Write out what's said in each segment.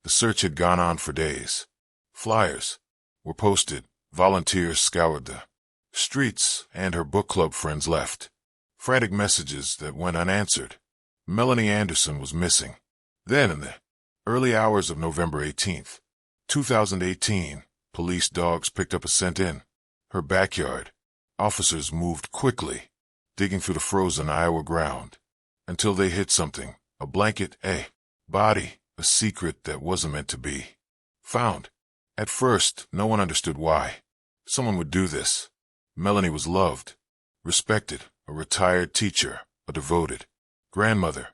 The search had gone on for days. Flyers were posted, volunteers scoured the streets, and her book club friends left frantic messages that went unanswered. Melanie Anderson was missing. Then, in the early hours of November 18th, 2018, police dogs picked up a scent in her backyard. Officers moved quickly, digging through the frozen Iowa ground, until they hit something, a blanket, a body, a secret that wasn't meant to be found. At first, no one understood why someone would do this. Melanie was loved, respected, a retired teacher, a devoted grandmother.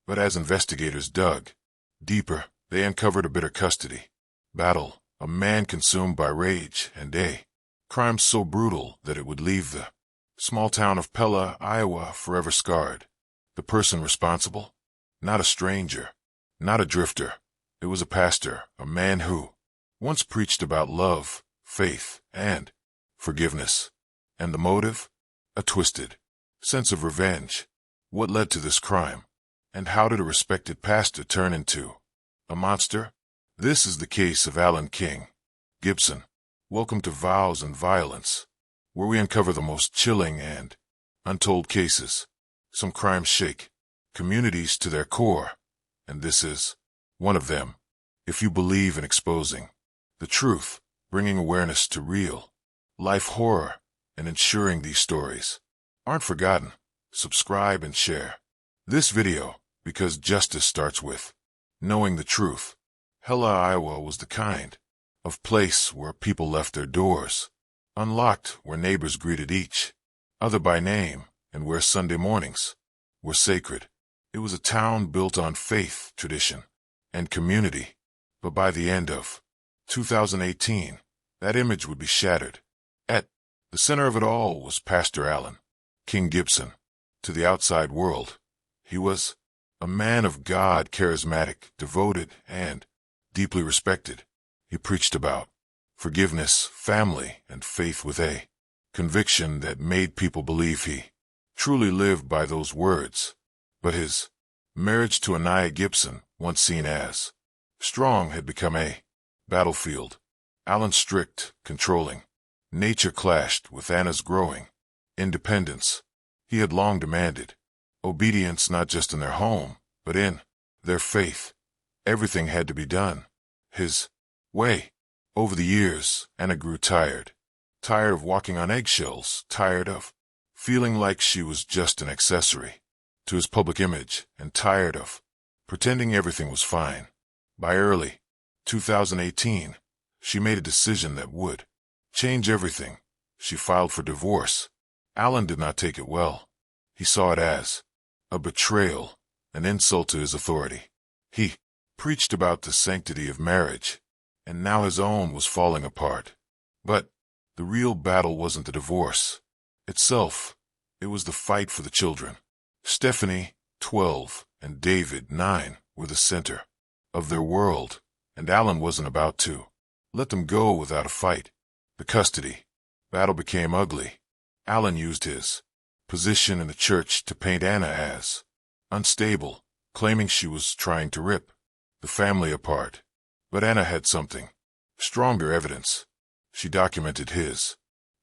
But as investigators dug deeper, they uncovered a bitter custody battle, a man consumed by rage, and a crime so brutal that it would leave the small town of Pella, Iowa, forever scarred. The person responsible? Not a stranger, not a drifter. It was a pastor, a man who once preached about love, faith, and forgiveness. And the motive? A twisted sense of revenge. What led to this crime? And how did a respected pastor turn into a monster? This is the case of King Gibson. Welcome to Vows and Violence, where we uncover the most chilling and untold cases. Some crimes shake communities to their core, and this is one of them. If you believe in exposing the truth, bringing awareness to real life horror, and ensuring these stories aren't forgotten, subscribe and share this video, because justice starts with knowing the truth. Pella, Iowa was the kind of place where people left their doors unlocked, where neighbors greeted each other by name, and where Sunday mornings were sacred. It was a town built on faith, tradition, and community. But by the end of 2018, that image would be shattered. At the center of it all was Pastor King Gibson. To the outside world, he was a man of God, charismatic, devoted, and deeply respected. He preached about forgiveness, family, and faith with a conviction that made people believe he truly lived by those words. But his marriage to Anaya Gibson, once seen as strong, had become a battlefield. Alan's strict, controlling nature clashed with Anna's growing independence. He had long demanded obedience, not just in their home, but in their faith. Everything had to be done his way. Over the years, Anna grew tired of walking on eggshells, tired of feeling like she was just an accessory to his public image, and tired of pretending everything was fine. By early 2018, she made a decision that would change everything. She filed for divorce. Alan did not take it well. He saw it as a betrayal, an insult to his authority. He preached about the sanctity of marriage, and now his own was falling apart. But the real battle wasn't the divorce itself. It was the fight for the children. Stephanie, 12, and David, 9, were the center of their world, and Alan wasn't about to let them go without a fight. The custody battle became ugly. Alan used his position in the church to paint Anna as unstable, claiming she was trying to rip the family apart. But Anna had something stronger, evidence. She documented his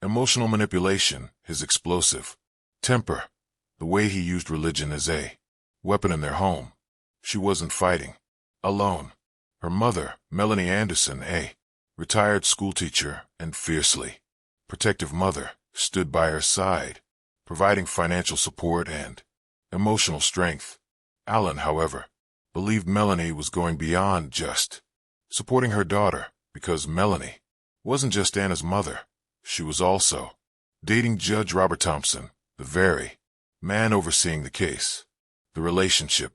emotional manipulation, his explosive temper, the way he used religion as a weapon in their home. She wasn't fighting alone. Her mother, Melanie Anderson, a retired schoolteacher and fiercely protective mother, stood by her side, providing financial support and emotional strength. Alan, however, believed Melanie was going beyond just supporting her daughter, because Melanie wasn't just Anna's mother. She was also dating Judge Robert Thompson, the very man overseeing the case. The relationship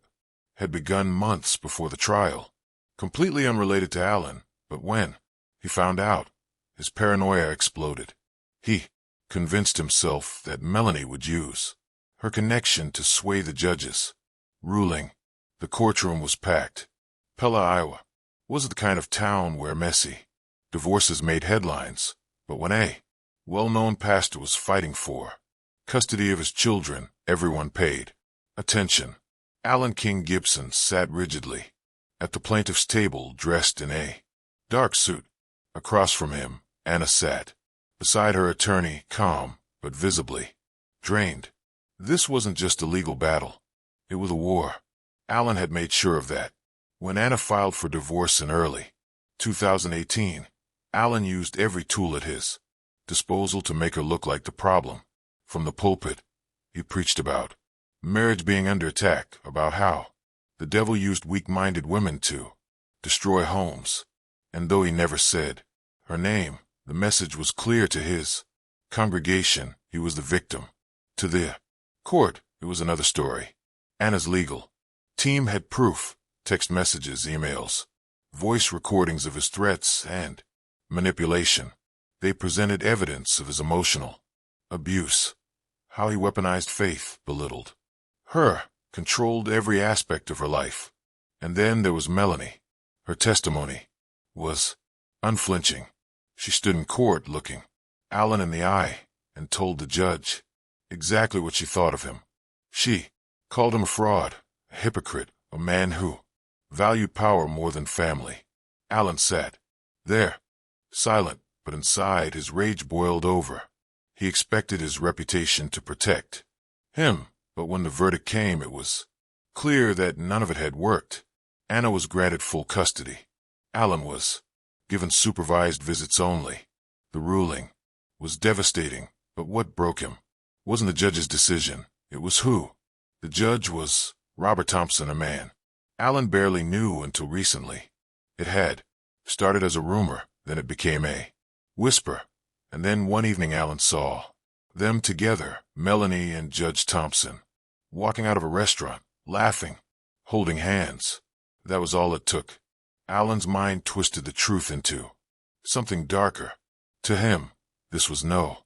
had begun months before the trial, completely unrelated to Alan, but when he found out, his paranoia exploded. He convinced himself that Melanie would use her connection to sway the judges' ruling. The courtroom was packed. Pella, Iowa wasn't the kind of town where messy divorces made headlines, but when a well-known pastor was fighting for custody of his children, everyone paid attention. King Gibson sat rigidly At the plaintiff's table, dressed in a dark suit, across from him, Anna sat. Beside her attorney, calm, but visibly drained. This wasn't just a legal battle. It was a war. Alan had made sure of that. When Anna filed for divorce in early 2018, Alan used every tool at his disposal to make her look like the problem. From the pulpit, he preached about marriage being under attack, about how the devil used weak-minded women to destroy homes. And though he never said her name, the message was clear to his congregation. He was the victim. To the court, it was another story. Anna's legal team had proof, text messages, emails, voice recordings of his threats and manipulation. They presented evidence of his emotional abuse, how he weaponized faith, belittled her, controlled every aspect of her life. And then there was Melanie. Her testimony was unflinching. She stood in court looking Alan in the eye and told the judge exactly what she thought of him. She called him a fraud, a hypocrite, a man who valued power more than family. Alan sat there, silent, but inside his rage boiled over. He expected his reputation to protect him, but when the verdict came, it was clear that none of it had worked. Anna was granted full custody. Alan was given supervised visits only. The ruling was devastating, but what broke him wasn't the judge's decision. It was who. The judge was Robert Thompson, a man Alan barely knew until recently. It had started as a rumor, then it became a whisper, and then one evening Alan saw them together, Melanie and Judge Thompson, walking out of a restaurant, laughing, holding hands. That was all it took. Alan's mind twisted the truth into something darker. To him, this was no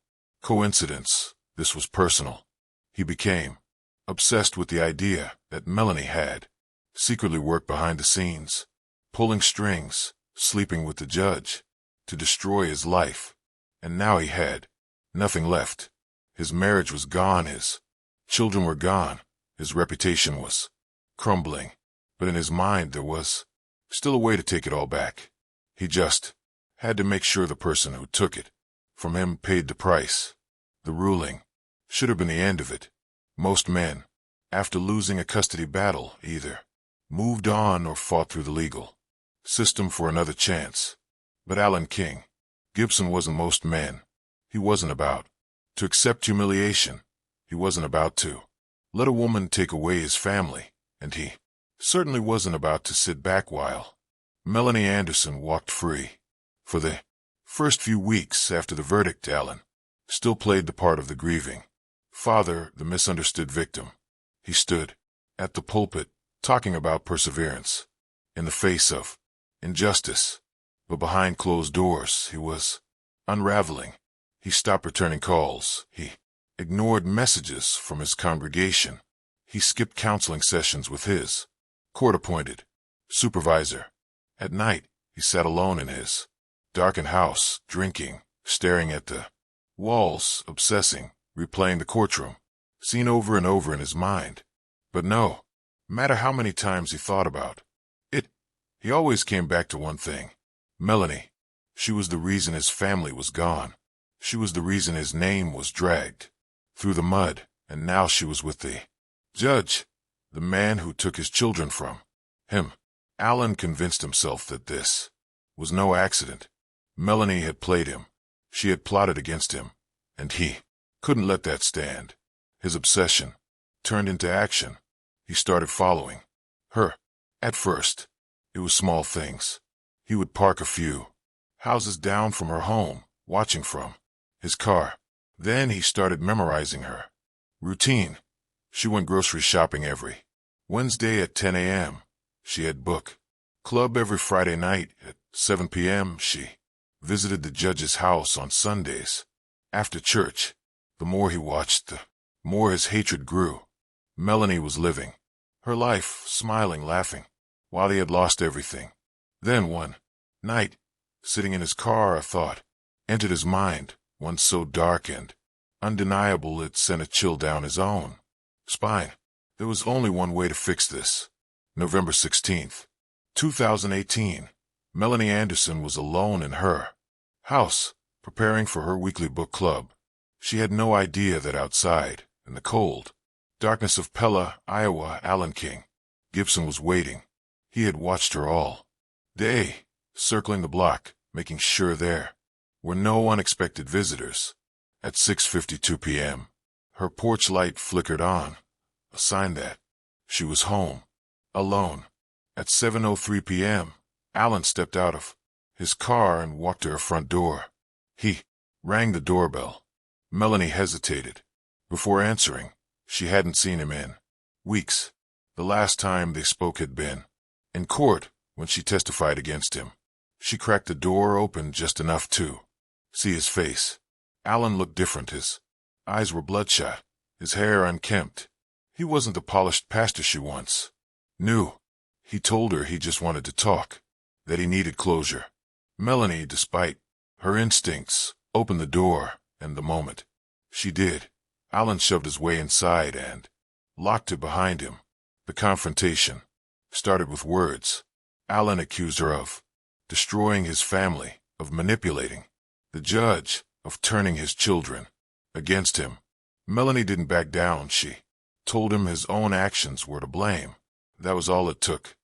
coincidence. This was personal. He became obsessed with the idea that Melanie had secretly worked behind the scenes, pulling strings, sleeping with the judge, to destroy his life. And now he had nothing left. His marriage was gone, his children were gone, his reputation was crumbling. But in his mind there was still a way to take it all back. He just had to make sure the person who took it from him paid the price. The ruling should have been the end of it. Most men, after losing a custody battle, either moved on or fought through the legal system for another chance. But Alan King Gibson wasn't most men. He wasn't about to accept humiliation. He wasn't about to let a woman take away his family, and he certainly wasn't about to sit back while Melanie Anderson walked free. For the first few weeks after the verdict, Alan still played the part of the grieving father, the misunderstood victim. He stood at the pulpit, talking about perseverance in the face of injustice. But behind closed doors, he was unraveling. He stopped returning calls. He ignored messages from his congregation. He skipped counseling sessions with his court-appointed supervisor. At night, he sat alone in his darkened house, drinking, staring at the walls, obsessing, replaying the courtroom, seen over and over in his mind. But no matter how many times he thought about it, he always came back to one thing. Melanie. She was the reason his family was gone. She was the reason his name was dragged through the mud, and now she was with the judge, the man who took his children from him. Alan convinced himself that this was no accident. Melanie had played him. She had plotted against him, and he couldn't let that stand. His obsession turned into action. He started following her. At first, it was small things. He would park a few houses down from her home, watching from his car. Then he started memorizing her routine. She went grocery shopping every Wednesday at 10 a.m. She had book club every Friday night at 7 p.m. She visited the judge's house on Sundays after church. The more he watched, the more his hatred grew. Melanie was living her life, smiling, laughing, while he had lost everything. Then one night, sitting in his car, a thought entered his mind, one so dark and undeniable it sent a chill down his own spine. There was only one way to fix this. November 16th, 2018. Melanie Anderson was alone in her house, preparing for her weekly book club. She had no idea that outside, in the cold darkness of Pella, Iowa, King Gibson was waiting. He had watched her all day, circling the block, making sure there were no unexpected visitors. At 6:52 p.m., her porch light flickered on, a sign that she was home, alone. At 7:03 p.m., Alan stepped out of his car and walked to her front door. He rang the doorbell. Melanie hesitated. Before answering, she hadn't seen him in weeks. The last time they spoke had been in court when she testified against him. She cracked the door open just enough to see his face. Alan looked different. His eyes were bloodshot, his hair unkempt. He wasn't the polished pastor she once knew. He told her he just wanted to talk, that he needed closure. Melanie, despite her instincts, opened the door, and the moment she did, Alan shoved his way inside and locked it behind him. The confrontation started with words. Alan accused her of destroying his family, of manipulating the judge, of turning his children against him. Melanie didn't back down. She told him his own actions were to blame. That was all it took.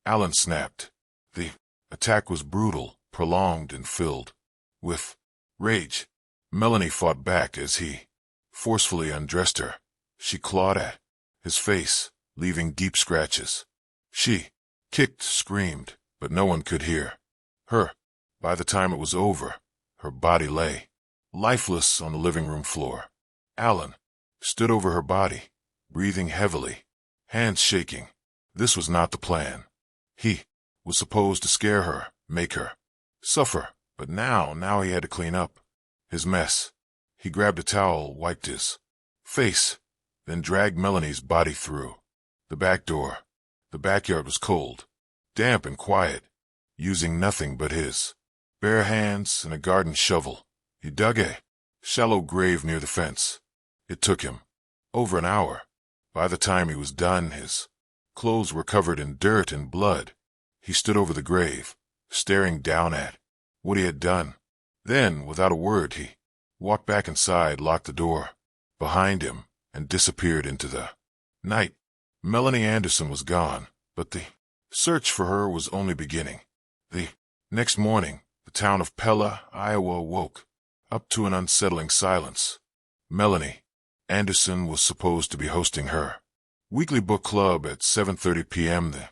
Alan snapped. The attack was brutal, prolonged, and filled with rage. Melanie fought back as he forcefully undressed her. She clawed at his face, leaving deep scratches. She kicked, screamed, but no one could hear her. By the time it was over, her body lay lifeless on the living room floor. Alan stood over her body, breathing heavily, hands shaking. This was not the plan. He was supposed to scare her, make her suffer, but now he had to clean up his mess. He grabbed a towel, wiped his face, then dragged Melanie's body through the back door. The backyard was cold, damp and quiet. Using nothing but his bare hands and a garden shovel, he dug a shallow grave near the fence. It took him over an hour. By the time he was done, his clothes were covered in dirt and blood. He stood over the grave, staring down at what he had done. Then, without a word, he walked back inside, locked the door behind him, and disappeared into the night. Melanie Anderson was gone, but the search for her was only beginning. The next morning, the town of Pella, Iowa woke up to an unsettling silence. Melanie Anderson was supposed to be hosting her weekly book club at 7:30 p.m. the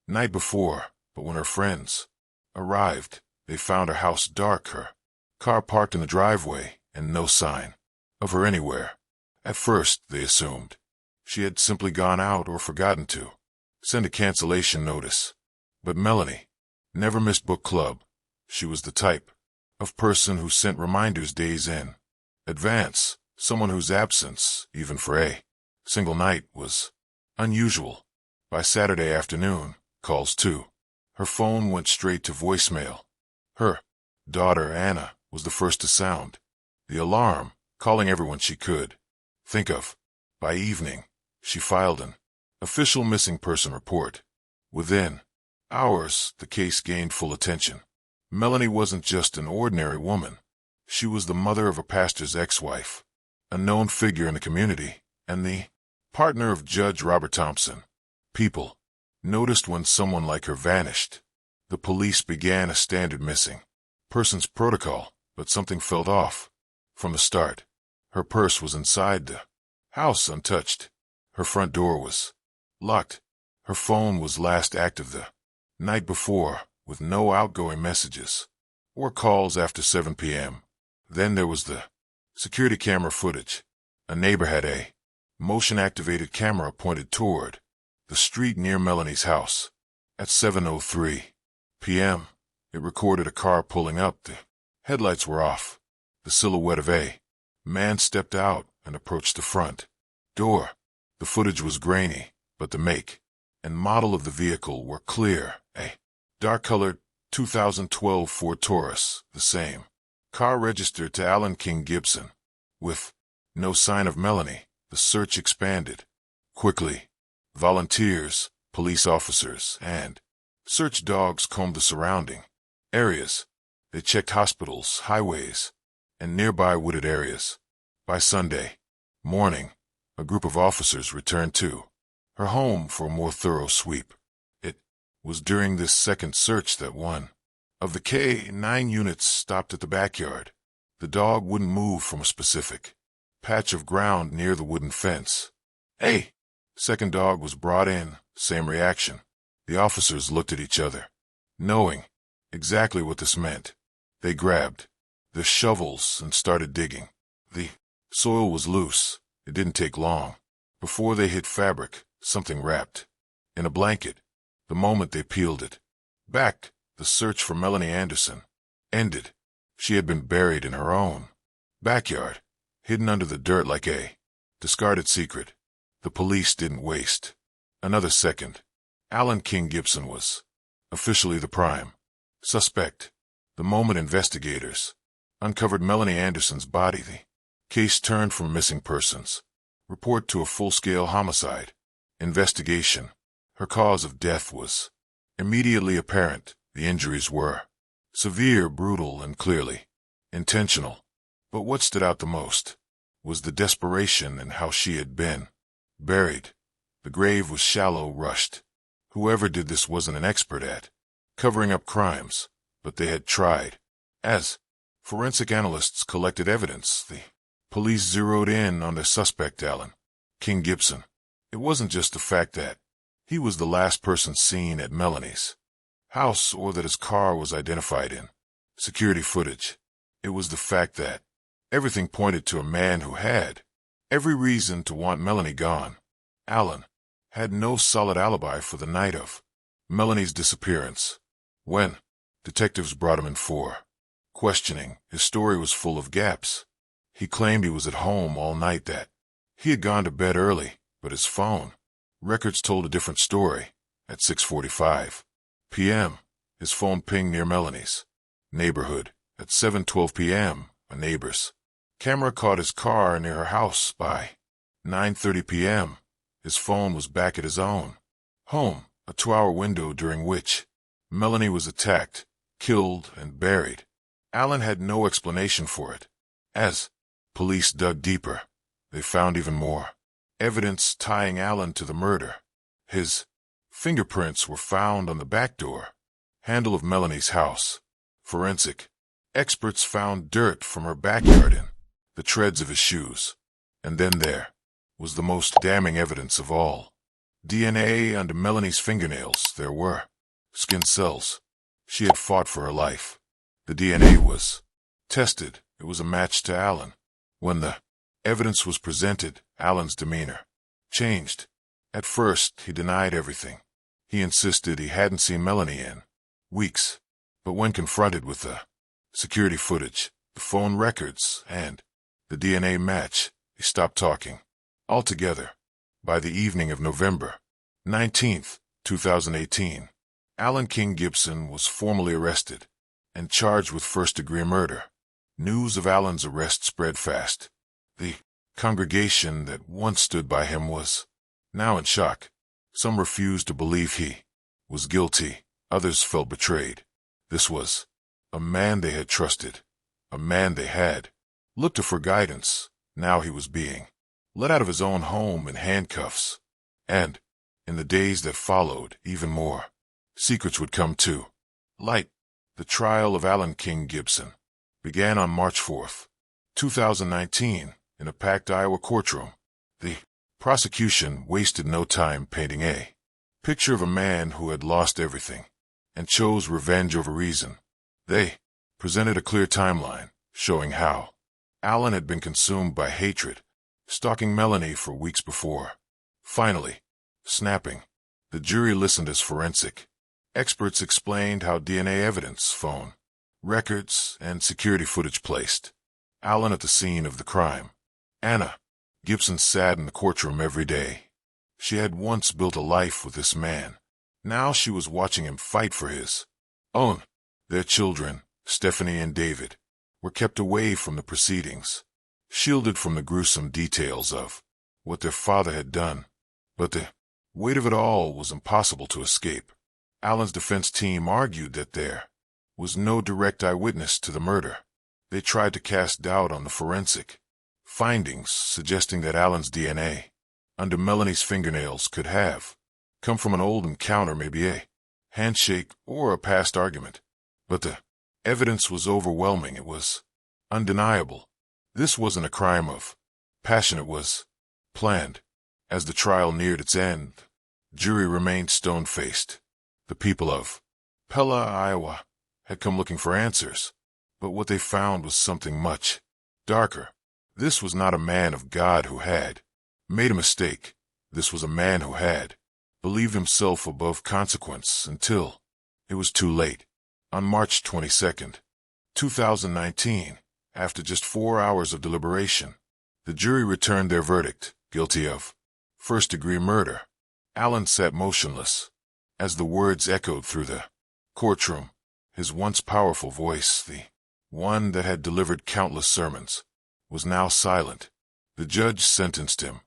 night before, but when her friends arrived, they found her house dark, her car parked in the driveway, and no sign of her anywhere. At first, they assumed she had simply gone out or forgotten to send a cancellation notice. But Melanie never missed book club. She was the type of person who sent reminders days in advance, someone whose absence, even for a single night, was unusual. By Saturday afternoon, calls to her phone went straight to voicemail. Her daughter, Anna, was the first to sound the alarm, calling everyone she could think of. By evening, she filed an official missing person report. Within hours, the case gained full attention. Melanie wasn't just an ordinary woman. She was the mother of a pastor's ex-wife, a known figure in the community, and the partner of Judge Robert Thompson. People noticed when someone like her vanished. The police began a standard missing persons protocol, but something felt off from the start. Her purse was inside the house untouched. Her front door was locked. Her phone was last active the night before, with no outgoing messages or calls after 7 p.m. Then there was the security camera footage. A neighbor had a motion-activated camera pointed toward the street near Melanie's house. At 7:03 p.m., it recorded a car pulling up. The headlights were off. The silhouette of a man stepped out and approached the front door. The footage was grainy, but the make and model of the vehicle were clear. A dark-colored 2012 Ford Taurus, the same car registered to King Gibson. With no sign of Melanie, the search expanded quickly. Volunteers, police officers, and Search dogs combed the surrounding areas. They checked hospitals, highways, and nearby wooded areas. By Sunday morning, a group of officers returned to her home for a more thorough sweep. It was during this second search that one of the K-9 units stopped at the backyard. The dog wouldn't move from a specific patch of ground near the wooden fence. Hey! Second dog was brought in, same reaction. The officers looked at each other, knowing exactly what this meant. They grabbed their shovels and started digging. The soil was loose. It didn't take long before they hit fabric, something wrapped in a blanket. The moment they peeled it back, the search for Melanie Anderson ended. She had been buried in her own backyard, hidden under the dirt like a discarded secret. The police didn't waste another second. King Gibson was officially the prime suspect. The moment investigators uncovered Melanie Anderson's body, the case turned from missing persons report to a full-scale homicide investigation. Her cause of death was immediately apparent. The injuries were severe, brutal, and clearly intentional. But what stood out the most was the desperation in how she had been buried. The grave was shallow, rushed. Whoever did this wasn't an expert at covering up crimes, but they had tried. As forensic analysts collected evidence, the police zeroed in on their suspect, King Gibson. It wasn't just the fact that he was the last person seen at Melanie's house or that his car was identified in security footage. It was the fact that everything pointed to a man who had every reason to want Melanie gone. Allen had no solid alibi for the night of Melanie's disappearance. When detectives brought him in for questioning, his story was full of gaps. He claimed he was at home all night, that he had gone to bed early, but his phone records told a different story. At 6:45 p.m., his phone pinged near Melanie's neighborhood. At 7:12 p.m., a neighbor's camera caught his car near her house. By 9:30 p.m., his phone was back at his own home, a 2-hour window during which Melanie was attacked, killed, and buried. Allen had no explanation for it. As police dug deeper, they found even more evidence tying Allen to the murder. His fingerprints were found on the back door handle of Melanie's house. Forensic experts found dirt from her backyard in the treads of his shoes. And then there was the most damning evidence of all. DNA under Melanie's fingernails. There were skin cells. She had fought for her life. The DNA was tested. It was a match to Allen. When the evidence was presented, Allen's demeanor changed. At first, he denied everything. He insisted he hadn't seen Melanie in weeks. But when confronted with the security footage, the phone records, and the DNA match, he stopped talking altogether. By the evening of November 19th, 2018, King Gibson was formally arrested and charged with first-degree murder. News of Allen's arrest spread fast. The congregation that once stood by him was now in shock. Some refused to believe he was guilty. Others felt betrayed. This was a man they had trusted, a man they had looked to for guidance. Now he was being let out of his own home in handcuffs. And in the days that followed, even more secrets would come to light. The trial of King Gibson began on March 4th, 2019, in a packed Iowa courtroom. The prosecution wasted no time painting a picture of a man who had lost everything and chose revenge over reason. They presented a clear timeline showing how Allen had been consumed by hatred, stalking Melanie for weeks before finally snapping. The jury listened as forensic experts explained how DNA evidence, phone records, and security footage placed Allen at the scene of the crime. Anna Gibson sat in the courtroom every day. She had once built a life with this man. Now she was watching him fight for his own. Their children, Stephanie and David, were kept away from the proceedings, shielded from the gruesome details of what their father had done. But the weight of it all was impossible to escape. Allen's defense team argued that there was no direct eyewitness to the murder. They tried to cast doubt on the forensic findings, suggesting that Allen's DNA under Melanie's fingernails could have come from an old encounter, maybe a handshake or a past argument. But the evidence was overwhelming. It was undeniable. This wasn't a crime of passion, it was planned. As the trial neared its end, the jury remained stone-faced. The people of Pella, Iowa, had come looking for answers, but what they found was something much darker. This was not a man of God who had made a mistake. This was a man who had believed himself above consequence until it was too late. On March 22nd, 2019, after just 4 hours of deliberation, the jury returned their verdict, guilty of first-degree murder. Allen sat motionless as the words echoed through the courtroom. His once powerful voice, the one that had delivered countless sermons, was now silent. The judge sentenced him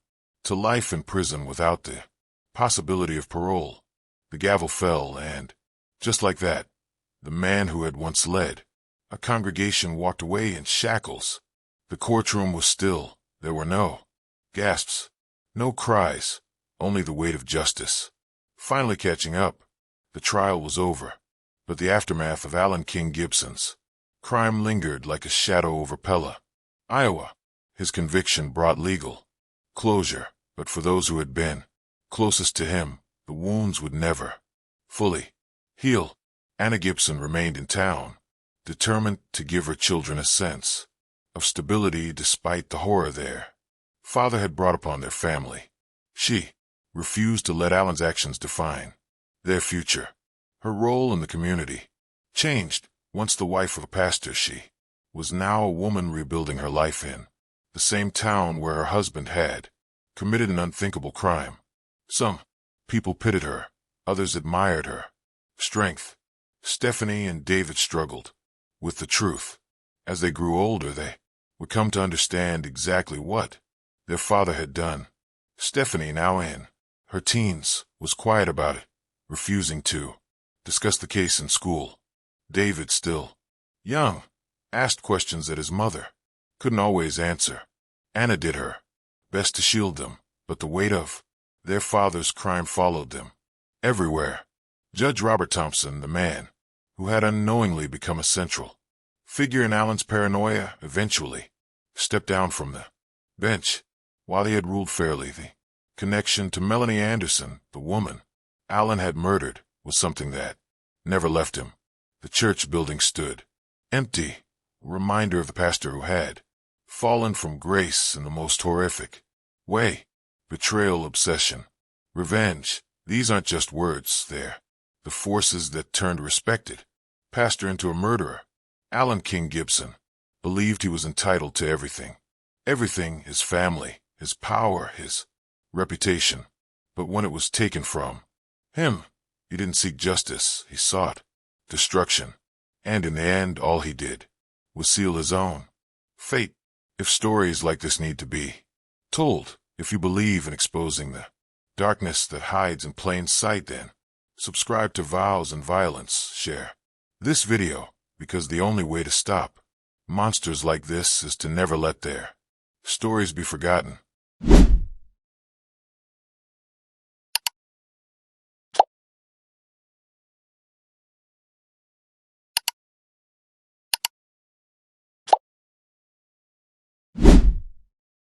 to life in prison without the possibility of parole. The gavel fell, and, just like that, the man who had once led a congregation walked away in shackles. The courtroom was still. There were no gasps, no cries, only the weight of justice finally catching up. The trial was over, but the aftermath of King Gibson's crime lingered like a shadow over Pella, Iowa. His conviction brought legal closure, but for those who had been closest to him, the wounds would never fully heal. Anna Gibson remained in town, determined to give her children a sense of stability despite the horror their father had brought upon their family. She refused to let Allen's actions define their future. Her role in the community changed. Once the wife of a pastor, she was now a woman rebuilding her life in the same town where her husband had committed an unthinkable crime. Some people pitied her, others admired her strength. Stephanie and David struggled with the truth. As they grew older, they would come to understand exactly what their father had done. Stephanie, now in her teens, was quiet about it, refusing to discuss the case in school. David, still young, asked questions that his mother couldn't always answer. Anna did her best to shield them, but the weight of their father's crime followed them everywhere. Judge Robert Thompson, the man who had unknowingly become a central figure in Allen's paranoia, eventually stepped down from the bench. While he had ruled fairly, the connection to Melanie Anderson, the woman Allen had murdered, was something that never left him. The church building stood empty, a reminder of the pastor who had fallen from grace in the most horrific way. Betrayal, obsession, revenge. These aren't just words, they're the forces that turned a respected pastor into a murderer. King Gibson believed he was entitled to everything. Everything: his family, his power, his reputation. But when it was taken from him, he didn't seek justice, he sought destruction. And in the end, all he did was seal his own fate. If stories like this need to be told, if you believe in exposing the darkness that hides in plain sight, then subscribe to Vows and Violence. Share this video, because the only way to stop monsters like this is to never let their stories be forgotten.